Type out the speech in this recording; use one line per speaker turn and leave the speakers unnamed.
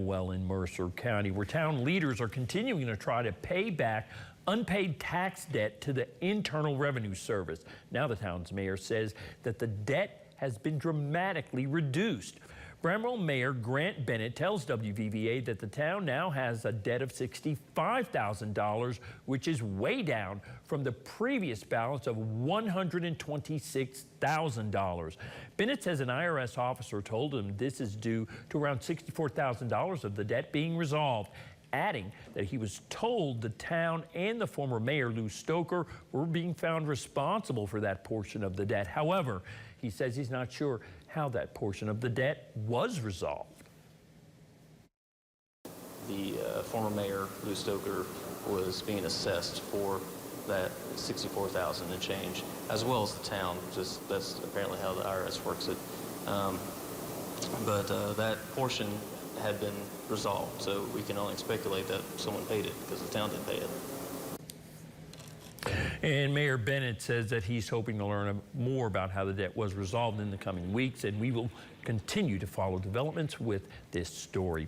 Bramwell in Mercer County, where town leaders are continuing to try to pay back unpaid tax debt to the Internal Revenue Service. Now the town's mayor says that the debt has been dramatically reduced. Bramwell Mayor Grant Bennett tells WVVA that the town now has a debt of $65,000, which is way down from the previous balance of $126,000. Bennett says an IRS officer told him this is due to around $64,000 of the debt being resolved, adding that he was told the town and the former mayor, Lou Stoker, were being found responsible for that portion of the debt. However, he says he's not sure how that portion of the debt was resolved.
The former mayor, Lou Stoker, was being assessed for that $64,000 and change, as well as the town. Just that's apparently how the IRS works it. But that portion had been resolved, so we can only speculate that someone paid it because the town didn't pay it.
And Mayor Bennett says that he's hoping to learn more about how the debt was resolved in the coming weeks, and we will continue to follow developments with this story.